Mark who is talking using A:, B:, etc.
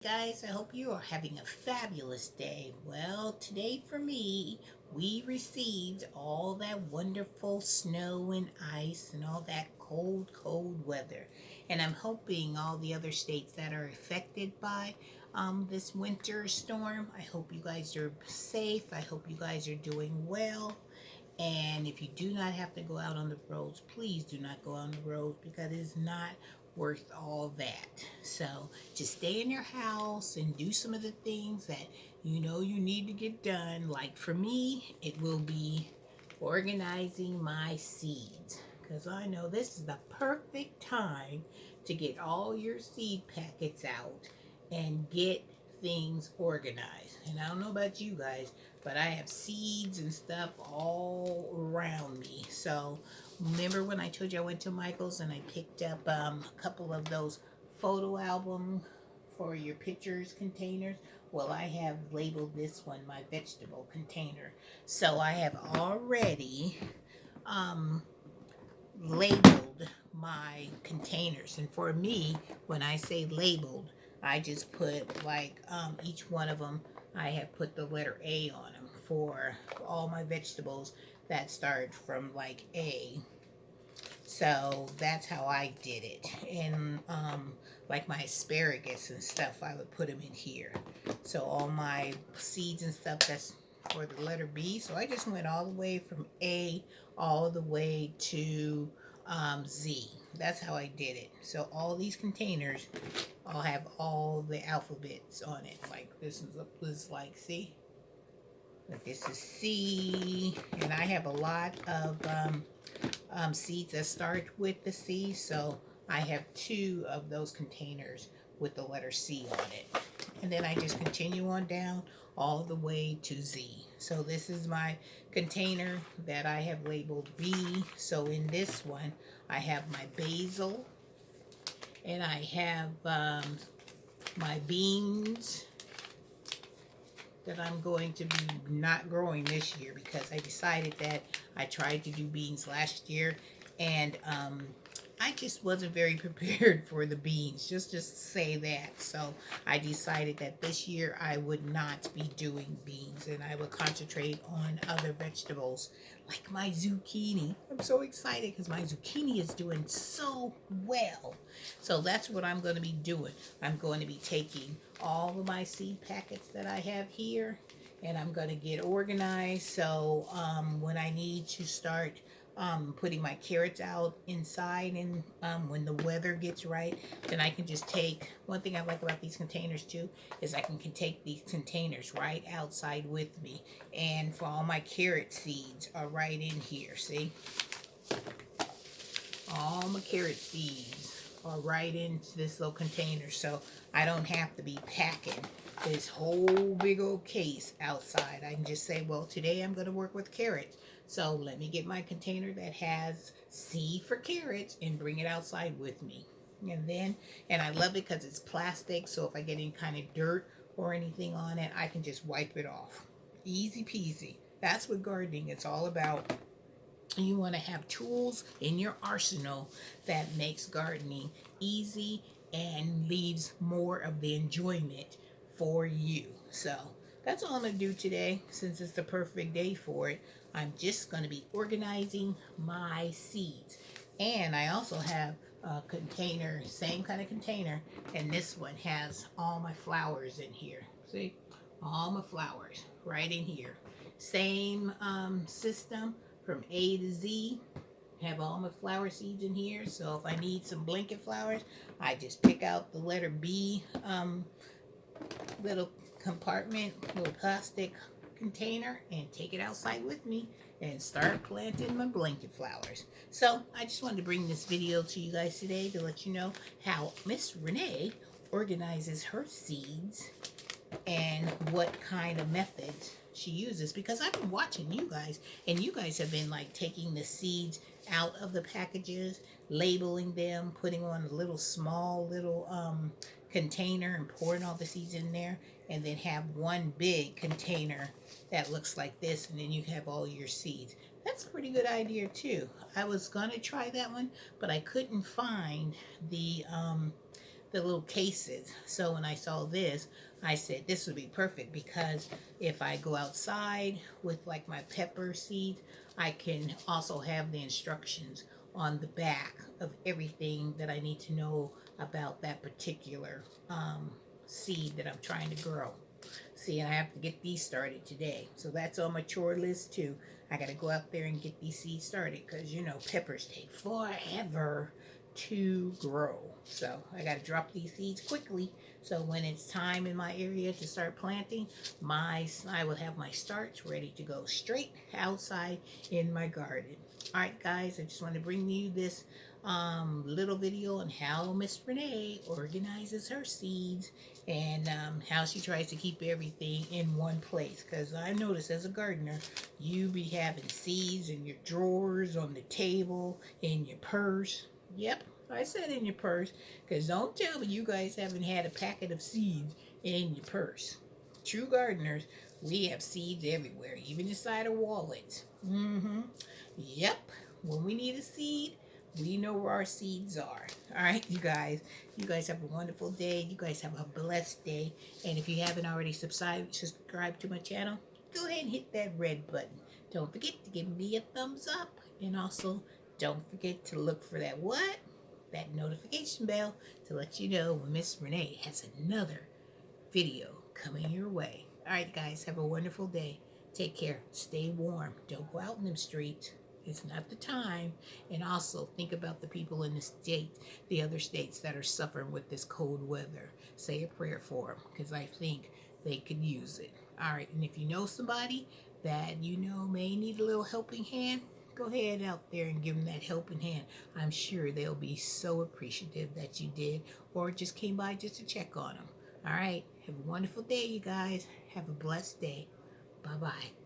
A: Guys, I hope you are having a fabulous day. Well, today for me, we received all that wonderful snow and ice and all that cold, cold weather. And I'm hoping all the other states that are affected by this winter storm, I hope you guys are safe. I hope you guys are doing well. And if you do not have to go out on the roads, please do not go on the roads because it is not worth all that. So just stay in your house and do some of the things that you know you need to get done. Like for me, it will be organizing my seeds because I know this is the perfect time to get all your seed packets out and get things organized. And I don't know about you guys, but I have seeds and stuff all around me. So remember when I told you I went to Michael's and I picked up a couple of those photo album for your pictures containers? Well, I have labeled this one my vegetable container. So I have already um, labeled my containers. And for me, when I say labeled, I just put like each one of them, I have put the letter A on them for all my vegetables that start from like A. So that's how I did it. And like my asparagus and stuff, I would put them in here. So all my seeds and stuff, that's for the letter B. So I just went all the way from A all the way to Z. That's how I did it. So all these containers, I'll have all the alphabets on it. Like this like, see? Like this is C, and I have a lot of seeds that start with the C, so I have two of those containers with the letter C on it. And then I just continue on down all the way to Z. So this is my container that I have labeled B. So in this one, I have my basil, and I have my beans that I'm going to be not growing this year because I decided that I tried to do beans last year and I just wasn't very prepared for the beans, just to say that. So I decided that this year I would not be doing beans and I would concentrate on other vegetables like my zucchini. I'm so excited because my zucchini is doing so well. So that's what I'm going to be doing. I'm going to be taking all of my seed packets that I have here and I'm going to get organized. So when I need to start putting my carrots out inside and when the weather gets right, then I can just take, one thing I like about these containers too is I can take these containers right outside with me, and for all my carrot seeds are right in here. See, all my carrot seeds are right into this little container, so I don't have to be packing this whole big old case outside. I can just say, well, today I'm going to work with carrots, so let me get my container that has C for carrots and bring it outside with me. And I love it because it's plastic, so if I get any kind of dirt or anything on it, I can just wipe it off. Easy peasy. That's what gardening is all about. You want to have tools in your arsenal that makes gardening easy and leaves more of the enjoyment for you. So that's all I'm going to do today. Since it's the perfect day for it, I'm just going to be organizing my seeds. And I also have a container, same kind of container, and this one has all my flowers in here. See, all my flowers right in here. Same system from A to Z. Have all my flower seeds in here. So if I need some blanket flowers, I just pick out the letter B little compartment, little plastic container, and take it outside with me and start planting my blanket flowers. So I just wanted to bring this video to you guys today to let you know how Miss Renee organizes her seeds and what kind of methods she uses, because I've been watching you guys and you guys have been like taking the seeds out of the packages, labeling them, putting on a little small little container and pouring all the seeds in there, and then have one big container that looks like this, and then you have all your seeds. That's a pretty good idea too. I was gonna try that one, but I couldn't find the little cases. So when I saw this, I said this would be perfect because if I go outside with like my pepper seeds, I can also have the instructions on the back of everything that I need to know about that particular seed that I'm trying to grow. See, I have to get these started today. So that's on my chore list too. I got to go out there and get these seeds started because, you know, peppers take forever to grow. So I got to drop these seeds quickly. So when it's time in my area to start planting, I will have my starts ready to go straight outside in my garden. All right, guys, I just want to bring you this little video on how Miss Renee organizes her seeds and how she tries to keep everything in one place. Because I notice as a gardener, you be having seeds in your drawers, on the table, in your purse. Yep, I said in your purse. Because don't tell me you guys haven't had a packet of seeds in your purse. True gardeners, we have seeds everywhere, even inside our wallets. Yep, when we need a seed, we know where our seeds are. All right, you guys. You guys have a wonderful day. You guys have a blessed day. And if you haven't already subscribed to my channel, go ahead and hit that red button. Don't forget to give me a thumbs up. And also, don't forget to look for that what? That notification bell to let you know when Miss Renee has another video coming your way. All right, guys, have a wonderful day. Take care. Stay warm. Don't go out in them streets. It's not the time. And also think about the people in the state, the other states that are suffering with this cold weather. Say a prayer for them because I think they could use it. All right, and if you know somebody that you know may need a little helping hand, go ahead out there and give them that helping hand. I'm sure they'll be so appreciative that you did or just came by just to check on them. All right. Have a wonderful day, you guys. Have a blessed day. Bye bye.